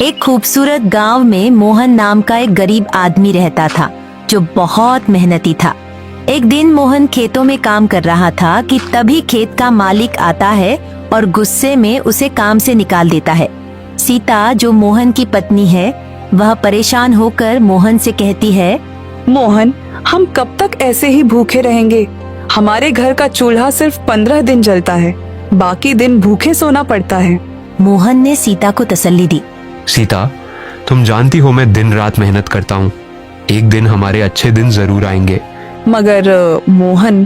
एक खूबसूरत गांव में मोहन नाम का एक गरीब आदमी रहता था जो बहुत मेहनती था। एक दिन मोहन खेतों में काम कर रहा था कि तभी खेत का मालिक आता है और गुस्से में उसे काम से निकाल देता है। सीता जो मोहन की पत्नी है, वह परेशान होकर मोहन से कहती है, मोहन, हम कब तक ऐसे ही भूखे रहेंगे? हमारे घर का चूल्हा सिर्फ 15 दिन जलता है, बाकी दिन भूखे सोना पड़ता है। मोहन ने सीता को तसल्ली दी। सीता, तुम जानती हो मैं दिन रात मेहनत करता हूँ। एक दिन हमारे अच्छे दिन जरूर आएंगे। मगर मोहन,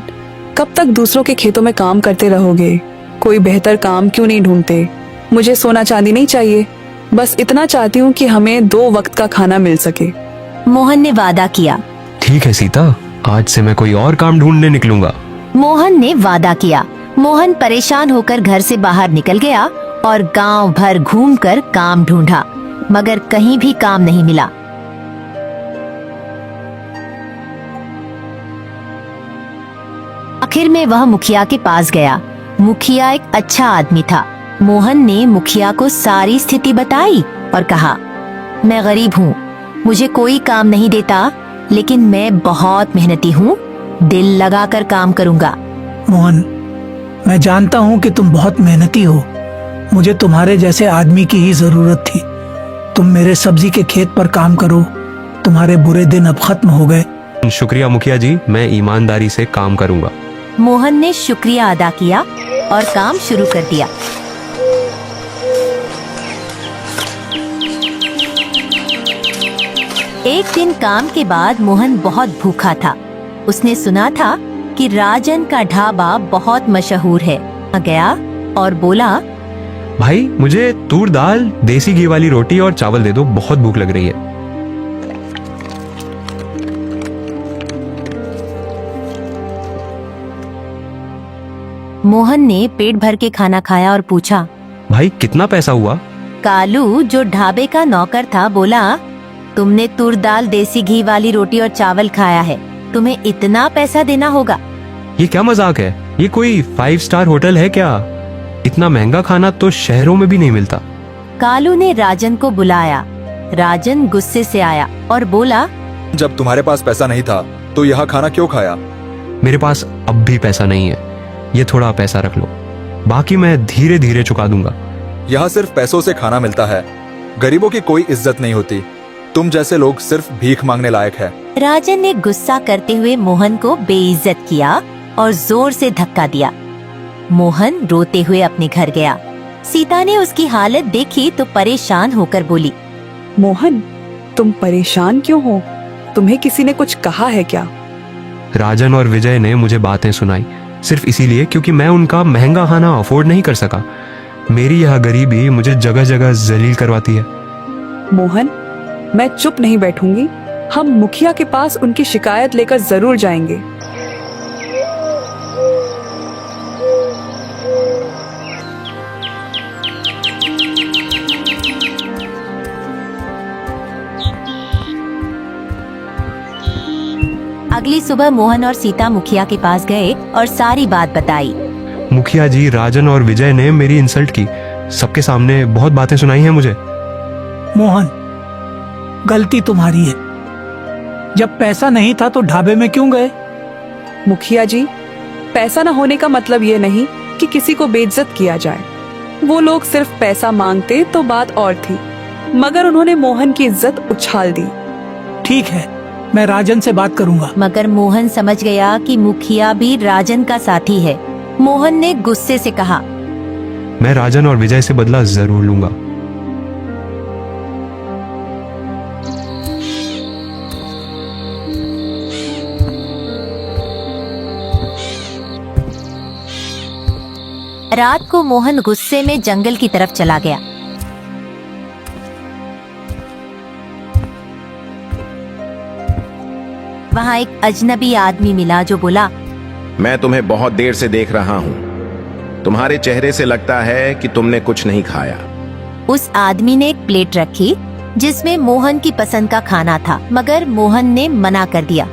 कब तक दूसरों के खेतों में काम करते रहोगे? कोई बेहतर काम क्यों नहीं ढूंढते? मुझे सोना चांदी नहीं चाहिए, बस इतना चाहती हूँ कि हमें 2 वक्त का खाना मिल सके। मोहन ने वादा किया। ठीक है सीता, आज से मैं कोई और काम ढूंढने निकलूंगा। मोहन ने वादा किया। मोहन परेशान होकर घर से बाहर निकल गया और गांव भर घूमकर काम ढूंढा, मगर कहीं भी काम नहीं मिला। आखिर में वह मुखिया के पास गया। मुखिया एक अच्छा आदमी था। मोहन ने मुखिया को सारी स्थिति बताई और कहा, मैं गरीब हूँ, मुझे कोई काम नहीं देता, लेकिन मैं बहुत मेहनती हूँ, दिल लगाकर काम करूँगा। मोहन, मैं जानता हूँ कि तुम बहुत मेहनती हो। मुझे तुम्हारे जैसे आदमी की ही जरूरत थी। तुम मेरे सब्जी के खेत पर काम करो। तुम्हारे बुरे दिन अब खत्म हो गए। शुक्रिया मुखिया जी, मैं ईमानदारी से काम करूंगा। मोहन ने शुक्रिया अदा किया और काम शुरू कर दिया। एक दिन काम के बाद मोहन बहुत भूखा था। उसने सुना था कि राजन का ढाबा बहुत मशहूर है। गया और बोला, भाई मुझे तूर दाल, देसी घी वाली रोटी और चावल दे दो, बहुत भूख लग रही है। मोहन ने पेट भर के खाना खाया और पूछा, भाई कितना पैसा हुआ? कालू जो ढाबे का नौकर था बोला, तुमने तूर दाल, देसी घी वाली रोटी और चावल खाया है, तुम्हें इतना पैसा देना होगा। ये क्या मजाक है? ये कोई 5 स्टार होटल है क्या? इतना महंगा खाना तो शहरों में भी नहीं मिलता। कालू ने राजन को बुलाया। राजन गुस्से से आया और बोला, जब तुम्हारे पास पैसा नहीं था तो यह खाना क्यों खाया? मेरे पास अब भी पैसा नहीं है, ये थोड़ा पैसा रख लो, बाकी मैं धीरे धीरे चुका दूंगा। यहाँ सिर्फ पैसों से खाना मिलता है, गरीबों की कोई इज्जत नहीं होती। तुम जैसे लोग सिर्फ भीख मांगने लायक है। राजन ने गुस्सा करते हुए मोहन को बेइज्जत किया और जोर से धक्का दिया। मोहन रोते हुए अपने घर गया। सीता ने उसकी हालत देखी तो परेशान होकर बोली, मोहन, तुम परेशान क्यों हो? तुम्हें किसी ने कुछ कहा है क्या? राजन और विजय ने मुझे बातें सुनाई, सिर्फ इसीलिए क्योंकि मैं उनका महंगा खाना अफोर्ड नहीं कर सका। मेरी यह गरीबी मुझे जगह जगह जलील करवाती है। मोहन, मैं चुप नहीं बैठूंगी। हम मुखिया के पास उनकी शिकायत लेकर जरूर जाएंगे। अगली सुबह मोहन और सीता मुखिया के पास गए और सारी बात बताई। मुखिया जी, राजन और विजय ने मेरी इंसल्ट की, सबके सामने बहुत बातें सुनाई हैं मुझे। मोहन, गलती तुम्हारी है। जब पैसा नहीं था तो ढाबे में क्यों गए? मुखिया जी, पैसा न होने का मतलब ये नहीं कि किसी को बेइज्जत किया जाए। वो लोग सिर्फ पैसा मांगते तो बात और थी, मगर उन्होंने मोहन की इज्जत उछाल दी। ठीक है, मैं राजन से बात करूंगा। मगर मोहन समझ गया कि मुखिया भी राजन का साथी है। मोहन ने गुस्से से कहा, मैं राजन और विजय से बदला जरूर लूंगा। रात को मोहन गुस्से में जंगल की तरफ चला गया। वहाँ एक अजनबी आदमी मिला जो बोला, मैं तुम्हें बहुत देर से देख रहा हूँ। तुम्हारे चेहरे से लगता है कि तुमने कुछ नहीं खाया। उस आदमी ने एक प्लेट रखी जिसमें मोहन की पसंद का खाना था, मगर मोहन ने मना कर दिया।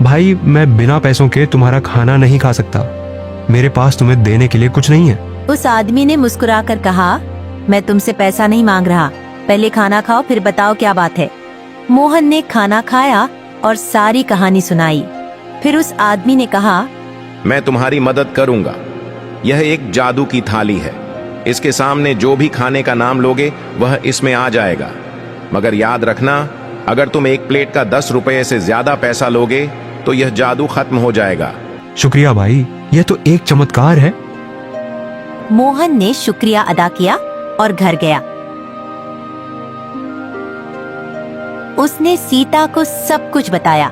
भाई, मैं बिना पैसों के तुम्हारा खाना नहीं खा सकता। मेरे पास तुम्हें देने के लिए कुछ नहीं है। उस आदमी ने मुस्कुराकर कहा, मैं तुमसे पैसा नहीं मांग रहा, पहले खाना खाओ फिर बताओ क्या बात है। मोहन ने खाना खाया और सारी कहानी सुनाई। फिर उस आदमी ने कहा, मैं तुम्हारी मदद करूंगा। यह एक जादू की थाली है। इसके सामने जो भी खाने का नाम लोगे वह इसमें आ जाएगा। मगर याद रखना, अगर तुम एक प्लेट का 10 रुपये से ज्यादा पैसा लोगे तो यह जादू खत्म हो जाएगा। शुक्रिया भाई, यह तो एक चमत्कार है। मोहन ने शुक्रिया अदा किया और घर गया। उसने सीता को सब कुछ बताया।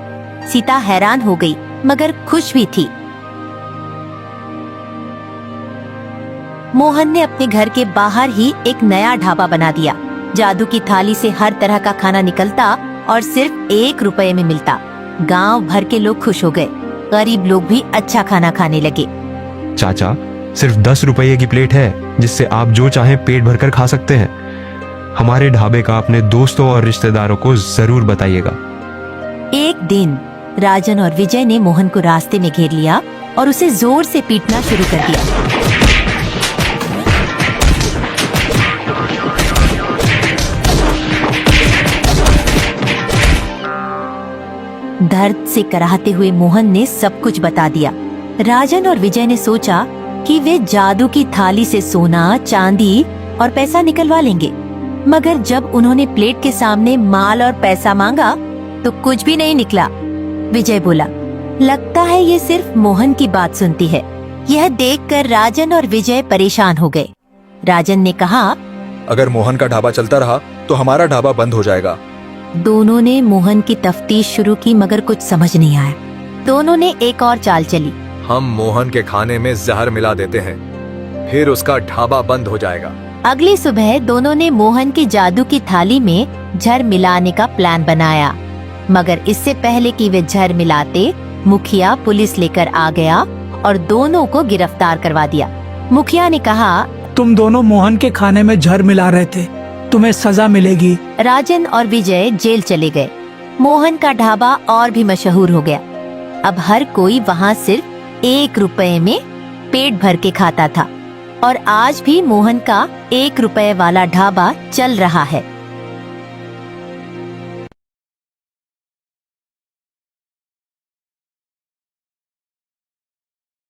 सीता हैरान हो गई मगर खुश भी थी। मोहन ने अपने घर के बाहर ही एक नया ढाबा बना दिया। जादू की थाली से हर तरह का खाना निकलता और सिर्फ 1 रुपए में मिलता। गांव भर के लोग खुश हो गए। गरीब लोग भी अच्छा खाना खाने लगे। चाचा, सिर्फ 10 रुपये की प्लेट है जिससे आप जो चाहें पेट भरकर खा सकते हैं। हमारे ढाबे का अपने दोस्तों और रिश्तेदारों को जरूर बताइएगा। एक दिन राजन और विजय ने मोहन को रास्ते में घेर लिया और उसे जोर से पीटना शुरू कर दिया। दर्द से कराहते हुए मोहन ने सब कुछ बता दिया। राजन और विजय ने सोचा कि वे जादू की थाली से सोना, चांदी और पैसा निकलवा लेंगे। मगर जब उन्होंने प्लेट के सामने माल और पैसा मांगा तो कुछ भी नहीं निकला। विजय बोला, लगता है ये सिर्फ मोहन की बात सुनती है। यह देखकर राजन और विजय परेशान हो गए। राजन ने कहा, अगर मोहन का ढाबा चलता रहा तो हमारा ढाबा बंद हो जाएगा। दोनों ने मोहन की तफ्तीश शुरू की मगर कुछ समझ नहीं आया। दोनों ने एक और चाल चली। हम मोहन के खाने में जहर मिला देते हैं, फिर उसका ढाबा बंद हो जाएगा। अगली सुबह दोनों ने मोहन की जादू की थाली में जहर मिलाने का प्लान बनाया। मगर इससे पहले कि वे जहर मिलाते, मुखिया पुलिस लेकर आ गया और दोनों को गिरफ्तार करवा दिया। मुखिया ने कहा, तुम दोनों मोहन के खाने में जहर मिला रहे थे, तुम्हें सजा मिलेगी। राजन और विजय जेल चले गए। मोहन का ढाबा और भी मशहूर हो गया। अब हर कोई वहाँ सिर्फ 1 रुपए में पेट भर के खाता था और आज भी मोहन का 1 रुपए वाला ढाबा चल रहा है।